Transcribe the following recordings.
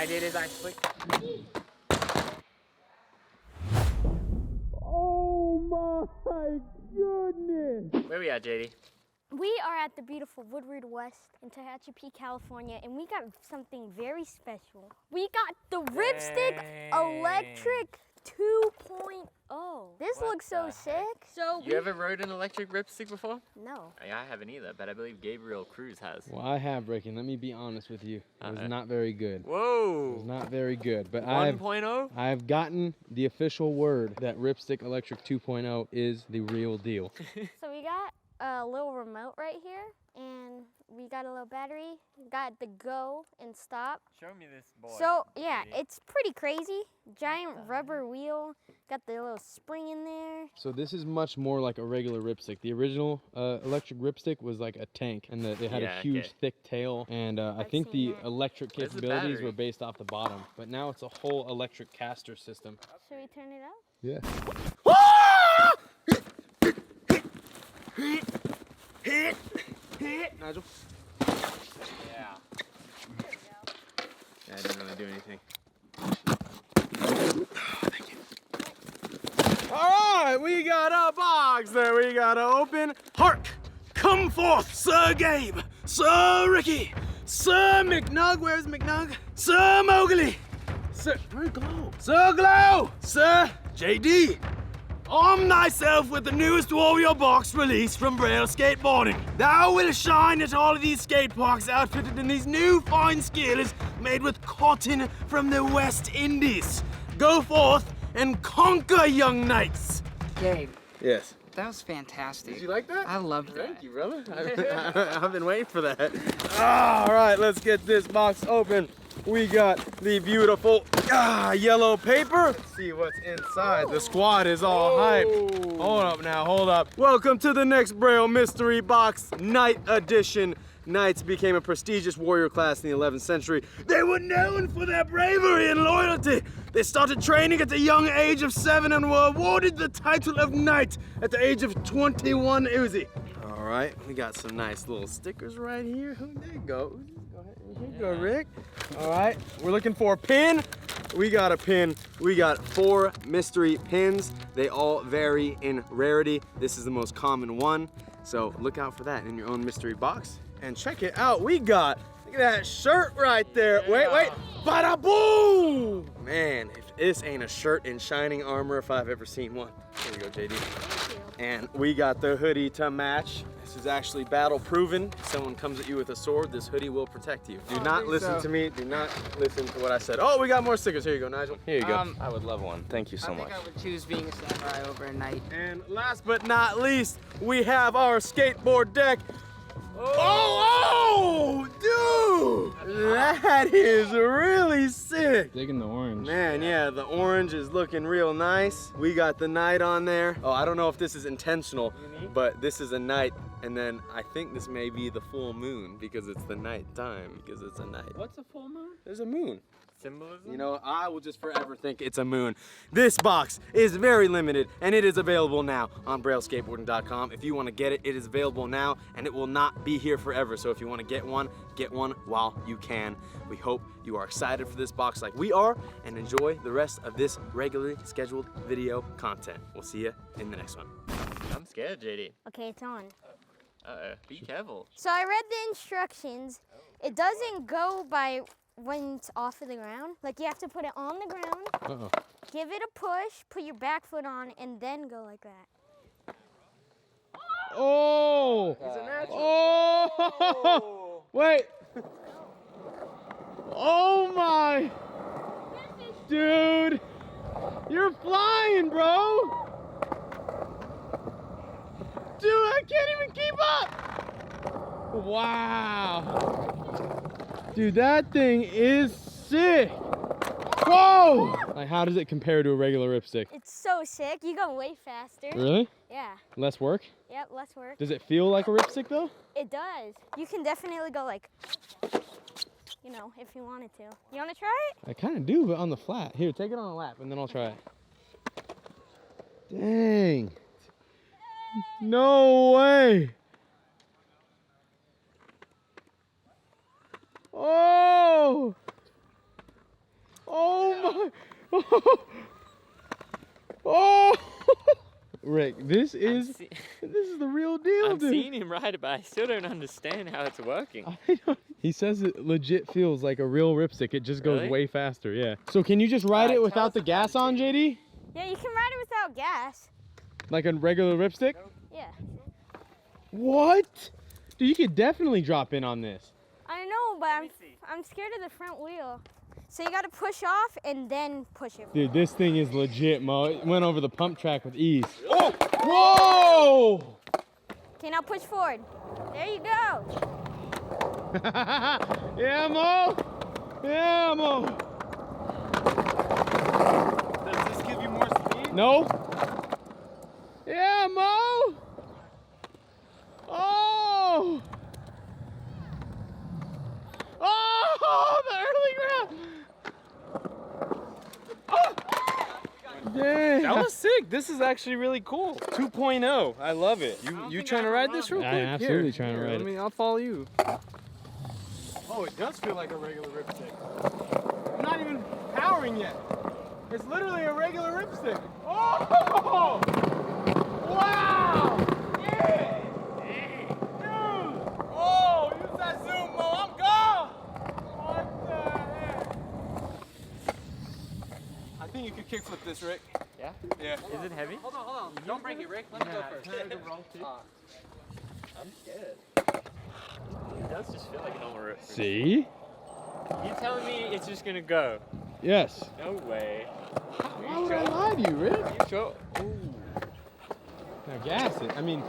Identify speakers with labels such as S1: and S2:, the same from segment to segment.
S1: I did is I flicked.
S2: Oh my goodness!
S1: Where we at, JD?
S3: We are at the beautiful Woodward West in Tehachapi, California, and we got something very special. We got the Ripstick Electric 2.0. This looks so sick. So
S1: You ever rode an electric Ripstick before?
S3: No.
S1: I haven't either, but I believe Gabriel Cruz has.
S2: Well, I have, Breaking. Let me be honest with you. It was not very good.
S1: Whoa!
S2: It was not very good. But
S1: 1.0?
S2: I've gotten the official word that Ripstick Electric 2.0 is the real deal.
S3: So we got a little remote right here, and we got a little battery. We got the go and stop.
S1: Show me this boy.
S3: So yeah, it's pretty crazy. Giant rubber wheel. Got the little spring in there.
S2: So this is much more like a regular Ripstick. The original electric Ripstick was like a tank, and it had a huge, thick tail. And I think the electric capabilities were based off the bottom. But now it's a whole electric caster system.
S3: Should we turn it up?
S2: Yeah. Nigel.
S1: Yeah. I didn't really do anything.
S2: All right, we got a box that we gotta open. Hark! Come forth, Sir Gabe, Sir Ricky, Sir McNug. Where's McNug? Sir Mowgli, Sir Glow, Sir Glow, Sir JD. Arm thyself with the newest Warrior box release from Braille Skateboarding. Thou will shine at all of these skate parks outfitted in these new fine skillers made with cotton from the West Indies. Go forth and conquer, young knights.
S4: Gabe,
S2: Yes.
S4: that was fantastic.
S2: Did you like that?
S4: I loved that.
S2: Thank you, brother. I've been waiting for that. All right, let's get this box open. We got the beautiful yellow paper. Let's see what's inside. The squad is all hyped. Hold up now, hold up. Welcome to the next Braille Mystery Box Night Edition. Knights became a prestigious warrior class in the 11th century. They were known for their bravery and loyalty. They started training at the young age of 7 and were awarded the title of knight at the age of 21 Uzi. All right, we got some nice little stickers right here. There you go. Go ahead. Here you go, Rick. All right, we're looking for a pin. We got a pin. We got 4 mystery pins. They all vary in rarity. This is the most common one. So look out for that in your own mystery box. And check it out, we got, look at that shirt right there. Yeah. Wait, bada boom! Man, if this ain't a shirt in shining armor if I've ever seen one. Here we go, JD.
S3: Thank you.
S2: And we got the hoodie to match. This is actually battle proven. If someone comes at you with a sword, this hoodie will protect you. Do not listen to me, do not listen to what I said. Oh, we got more stickers, here you go, Nigel. Here you go.
S1: I would love one.
S2: Thank you so
S4: I
S2: much.
S4: think I would choose being a samurai over a knight.
S2: And last but not least, we have our skateboard deck. Oh, dude! That is really sick.
S5: Digging the orange.
S2: Man, yeah, the orange is looking real nice. We got the night on there. Oh, I don't know if this is intentional, but this is a night, and then I think this may be the full moon because it's the night time, because it's a night.
S1: What's a full moon?
S2: There's a moon.
S1: Symbolism?
S2: You know, I will just forever think it's a moon. This box is very limited, and it is available now on BrailleSkateboarding.com. If you want to get it, it is available now, and it will not be here forever. So if you want to get one while you can. We hope you are excited for this box like we are, and enjoy the rest of this regularly scheduled video content. We'll see you in the next one.
S1: I'm scared, JD.
S3: Okay, it's on.
S1: Be careful.
S3: So I read the instructions. It doesn't go by when it's off of the ground. Like, you have to put it on the ground,
S2: Uh-oh.
S3: give it a push, put your back foot on, and then go like that.
S2: Oh!
S1: He's a natural.
S2: Oh! Wait! Oh my! Dude! You're flying, bro! Dude, I can't even keep up! Wow! Dude, that thing is sick! Whoa! Like, how does it compare to a regular Ripstick?
S3: It's so sick. You go way faster.
S2: Really?
S3: Yeah.
S2: Less work?
S3: Yep, less work.
S2: Does it feel like a Ripstick though?
S3: It does. You can definitely go like, you know, if you wanted to. You want to try it?
S2: I kind of do, but on the flat. Here, take it on a lap, and then I'll try it. Dang. No way. Oh. Oh! Rick, this is the real deal,
S1: I'm
S2: dude.
S1: seeing him ride it, but I still don't understand how it's working.
S2: He says it legit feels like a real Ripstick. It just goes
S1: Really?
S2: way faster, yeah. So can you just ride it
S1: Tell
S2: without
S1: us
S2: the
S1: about
S2: gas
S1: it,
S2: on, JD?
S3: Yeah, you can ride it without gas.
S2: Like a regular Ripstick?
S3: Yeah.
S2: What? Dude, you could definitely drop in on this.
S3: I know, but I'm scared of the front wheel. So you gotta push off and then push it.
S2: Dude, this thing is legit, Mo. It went over the pump track with ease. Oh! Whoa!
S3: Okay, now push forward. There you go.
S2: Yeah, Mo! Yeah, Mo!
S5: Does this give you more speed?
S2: No? Yeah, Mo! Oh! Oh, the early grab! Oh! Dang.
S5: That was sick. This is actually really cool. 2.0. I love it. You trying to ride this real quick?
S2: I'm absolutely
S5: Here.
S2: trying to ride it.
S5: I'll follow you.
S2: Oh, it does feel like a regular Ripstick. I'm not even powering yet. It's literally a regular Ripstick. Oh! Wow! Yeah! Dude! Oh, use that zoom, Mo. I'm gone! What the heck? I think you could kickflip this, Rick.
S1: Yeah?
S2: Yeah.
S1: Is it heavy?
S5: Hold on. Don't break it, Rick. Let me go first.
S1: I'm scared. It does just feel like a normal rip.
S2: See?
S1: You telling me it's just gonna go?
S2: Yes.
S1: No way.
S2: Why would I lie to you, Rick?
S1: You sure? Ooh.
S2: Now gas it. I mean,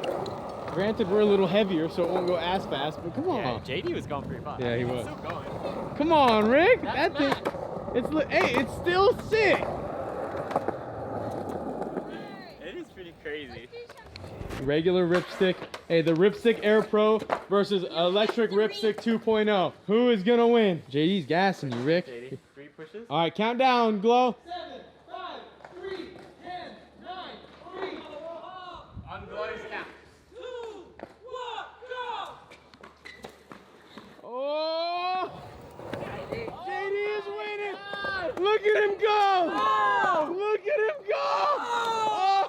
S2: granted we're a little heavier, so it won't go as fast, but come on.
S1: Yeah, JD was going pretty fast.
S2: Yeah, he
S1: It's
S2: was.
S1: still going.
S2: Come on, Rick.
S1: That's
S2: That thing, hey, it's still sick.
S1: It is pretty crazy.
S2: Regular Ripstick. Hey, the Ripstick Air Pro versus electric Ripstick 2.0. Who is gonna win? JD's gassing you, Rick.
S1: JD, 3 pushes.
S2: All right, count down, Glow.
S5: 7, 5, 3, 10, 9, 3.
S1: On Glow's count.
S5: 2, 1, go!
S2: Oh! JD is winning. Look at him go! Look at him go! Oh!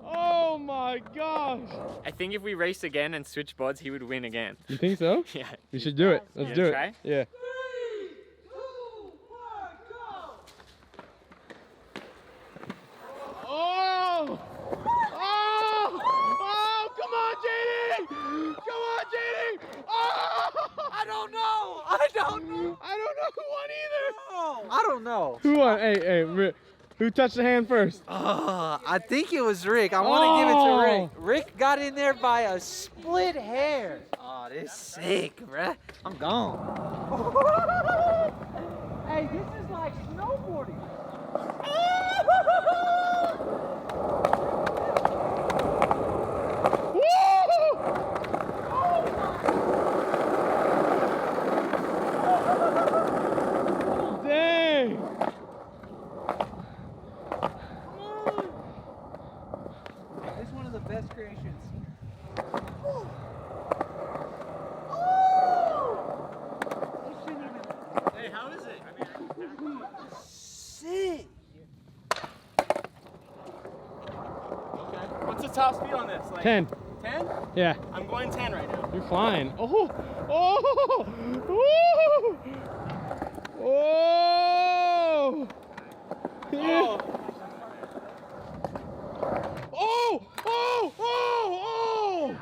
S2: Oh my gosh!
S1: I think if we race again and switch boards, he would win again.
S2: You think so?
S1: Yeah.
S2: We should do it. Let's
S1: Yeah,
S2: do it.
S1: try?
S2: Yeah.
S5: 3, 2, 1, go!
S2: Oh! Oh! Oh! Come on, JD! Come on, JD! Oh!
S5: I don't know. I don't know.
S2: I don't know who won either.
S5: I don't know.
S2: Who won? Hey, who touched the hand first?
S5: I think it was Rick. I want to give it to Rick. Rick got in there by a split hair. Oh, this is sick, bruh. I'm gone. Hey, this is like snowboarding.
S2: Dang!
S5: This is one of the best creations.
S1: Hey, how is it?
S5: Sick.
S1: Okay. What's the top speed on this? Like
S2: 10.
S1: 10?
S2: Yeah,
S1: I'm going 10 right now.
S2: you're flying. Oh! Oh! Woo! Oh! Yeah. Oh! Oh! Oh!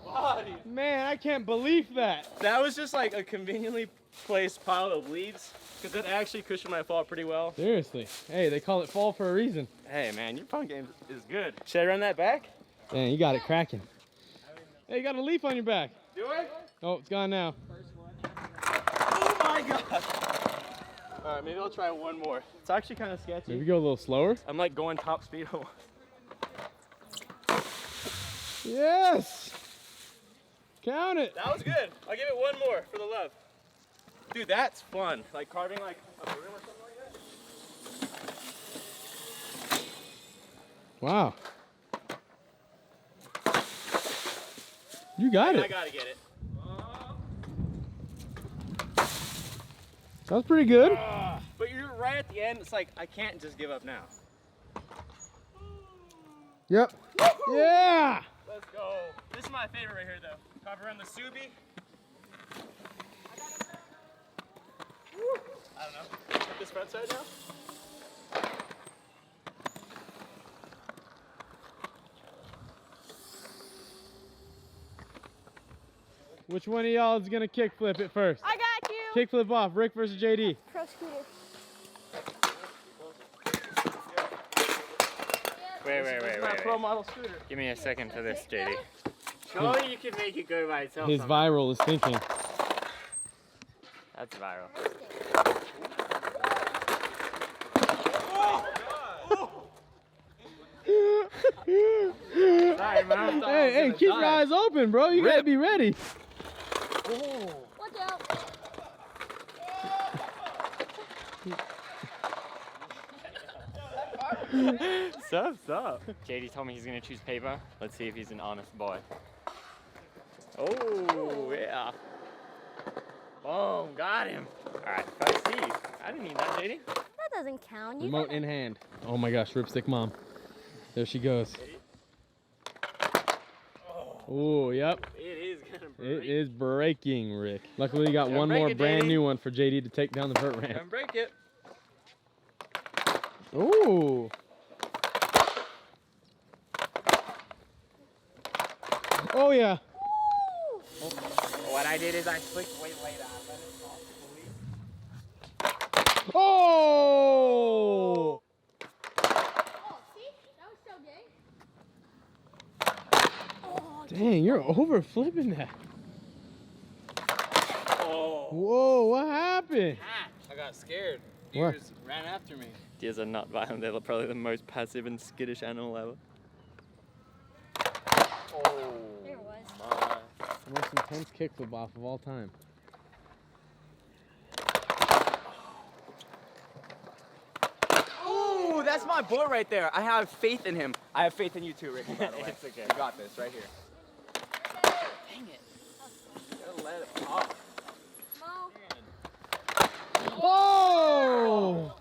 S1: Body.
S2: Man, I can't believe that.
S1: That was just like a conveniently placed pile of leaves because it actually cushioned my fall pretty well.
S2: Seriously. Hey, they call it fall for a reason.
S1: Hey man, your punk game is good. Should I run that back?
S2: Man, you got it cracking. Hey, you got a leaf on your back.
S1: Do I?
S2: Oh, it's gone now.
S1: Oh my god. All right, maybe I'll try one more. It's actually kind of sketchy.
S2: Maybe go a little slower.
S1: I'm like going top speed almost.
S2: Yes! Count it.
S1: That was good. I'll give it one more for the love. Dude, that's fun. Like carving like a room or something like that.
S2: Wow. You got
S1: I
S2: it.
S1: gotta get it.
S2: That was pretty good.
S1: but you're right at the end. It's like, I can't just give up now.
S2: Yep. Yeah.
S1: Let's go. This is my favorite right here, though. Cover on the Subi. I don't know. Hit this front side now.
S2: Which one of y'all is gonna kickflip it first?
S3: I got you.
S2: Kickflip off, Rick versus JD.
S3: Pro scooter.
S1: Wait. Pro model scooter.
S6: Give me a second for this, JD.
S1: Surely you can make it go by itself.
S2: His viral is thinking.
S6: That's viral.
S1: Sorry, man.
S2: Hey, keep your eyes open, bro. You gotta be ready.
S3: Watch out.
S6: Sup. JD told me he's gonna choose paper. Let's see if he's an honest boy. Oh, yeah. Boom, got him. All right, first tee. I didn't need that, JD.
S3: That doesn't count. You
S2: Remote
S3: gotta-
S2: in hand. Oh my gosh, Ripstick mom. There she goes. Oh, yep.
S1: It is gonna break.
S2: It is breaking, Rick. Luckily, you got
S6: Don't
S2: one
S6: break
S2: more
S6: it,
S2: brand
S6: JD.
S2: new one for JD to take down the vert ramp.
S6: Don't break it.
S2: Ooh. Oh, yeah.
S6: What I did is I flicked way later. I let it fall.
S2: Oh!
S3: Oh, see? That was so good.
S2: Dang, you're over flipping that.
S1: Oh.
S2: Whoa, what happened?
S1: I got scared.
S2: What?
S1: Deers ran after me.
S6: Deers are not violent. They're probably the most passive and skittish animal ever.
S3: There it was.
S2: The most intense kickflip off of all time.
S4: Ooh, that's my boy right there. I have faith in him. I have faith in you too, Ricky, by the way.
S6: It's okay.
S4: You got this right here. Dang it.
S1: Gotta let it pop.
S3: Mo.
S2: Oh!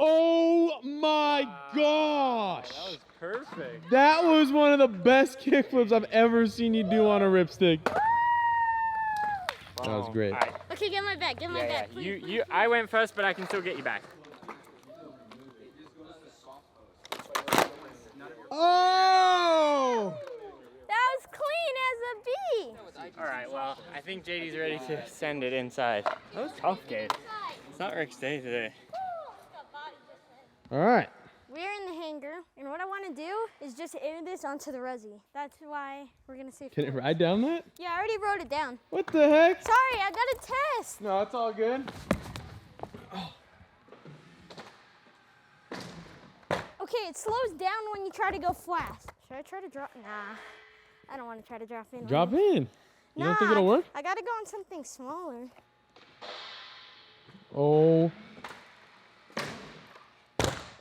S2: Oh my gosh!
S6: That was perfect.
S2: That was one of the best kickflips I've ever seen you do on a Ripstick. That was great.
S6: All right.
S3: Okay, get my back. Get my
S6: Yeah,
S3: back.
S6: yeah.
S3: Please,
S6: I went first, but I can still get you back.
S2: Oh!
S3: That was clean as a bee.
S6: All right, well, I think JD's ready to send it inside. That was tough, Gabe. It's not Rick's day today.
S2: All right.
S3: We're in the hangar, and what I want to do is just air this onto the Resi. That's why we're gonna see.
S2: Can it ride down that?
S3: Yeah, I already wrote it down.
S2: What the heck?
S3: Sorry, I got a test.
S2: No, it's all good.
S3: Okay, it slows down when you try to go fast. Should I try to drop? Nah, I don't want to try to drop in.
S2: Drop in. You don't think
S3: Nah,
S2: it'll work?
S3: I gotta go on something smaller.
S2: Oh.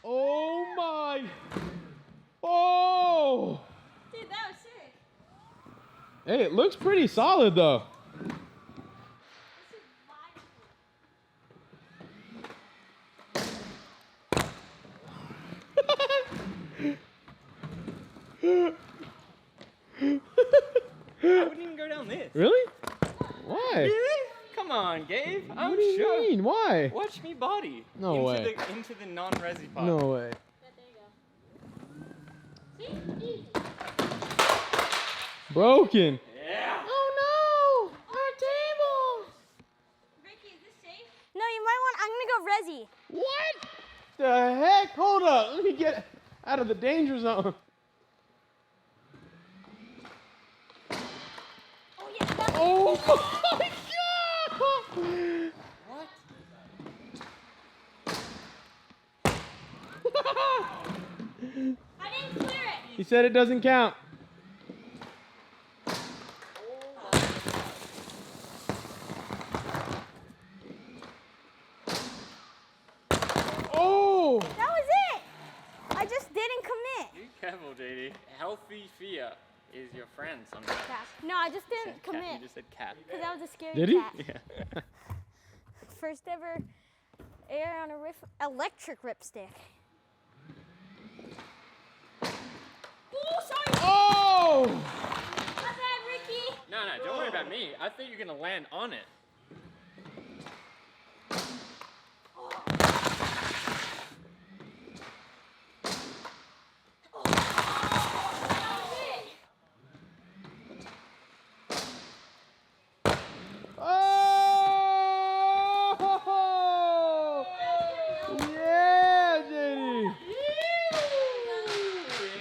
S2: Oh my. Oh.
S3: Dude, that was sick.
S2: Hey, it looks pretty solid though.
S6: I wouldn't even go down this.
S2: Really? Why?
S6: Really? Come on, Gabe. I'm
S2: What do you
S6: sure.
S2: mean? Why?
S6: Watch me body.
S2: No
S6: into
S2: way.
S6: Into the non-resi part.
S2: No way.
S3: There you go. See? Easy.
S2: Broken.
S6: Yeah.
S3: Oh no! Our tables! Ricky, is this safe? No, you might want. I'm gonna go Resi.
S2: What the heck? Hold up. Let me get out of the danger zone.
S3: Oh yeah, that's
S2: Oh my God!
S3: I didn't clear it.
S2: He said it doesn't count. Oh!
S3: That was it. I just didn't commit.
S6: Be careful, JD. Healthy fear. is your friend sometimes.
S3: Cat. No, I just didn't
S6: Cat. You
S3: commit
S6: just said cat.
S3: because that was a scary
S2: Did he?
S3: cat.
S6: Yeah.
S3: First ever air on a electric ripstick. Oh, sorry.
S2: Oh!
S3: My bad, Ricky.
S6: No, don't worry about me. I thought you were gonna land on it.
S2: Oh! Yeah, JD.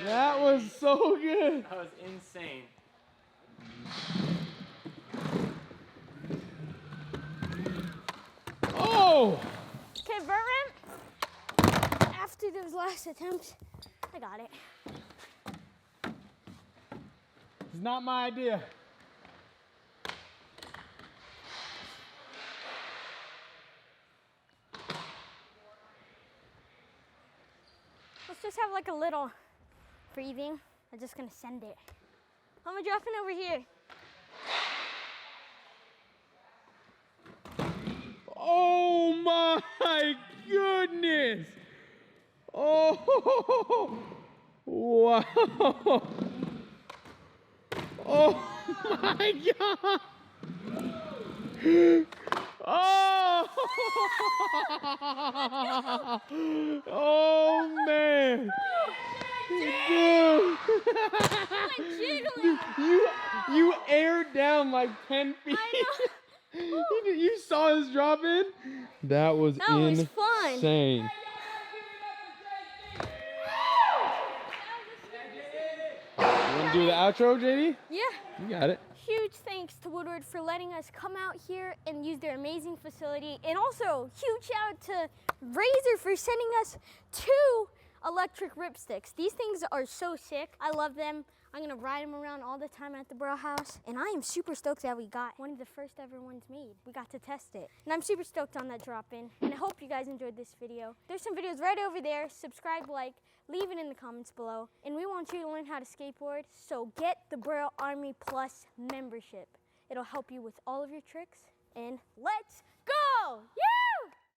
S2: That was so good.
S6: That was insane.
S2: Oh!
S3: Okay, vert ramp. After those last attempts, I got it.
S2: It's not my idea.
S3: Let's just have like a little breathing. I'm just gonna send it. I'm gonna drop it over here.
S2: Oh my goodness! Oh! Wow! Oh my God! Oh! Oh man! Dude!
S3: Jiggling.
S2: You aired down like 10 feet.
S3: I know.
S2: You saw us drop in? That was
S3: That was fun.
S2: insane. You want to do the outro, JD?
S3: Yeah.
S2: You got it.
S3: Huge thanks to Woodward for letting us come out here and use their amazing facility. And also, huge shout out to Razor for sending us 2 electric ripsticks. These things are so sick. I love them. I'm gonna ride them around all the time at the Braille house. And I am super stoked that we got one of the first ever ones made. We got to test it. And I'm super stoked on that drop-in. And I hope you guys enjoyed this video. There's some videos right over there. Subscribe, like, leave it in the comments below. And we want you to learn how to skateboard, so get the Braille Army Plus membership. It'll help you with all of your tricks. And let's go! Yeah!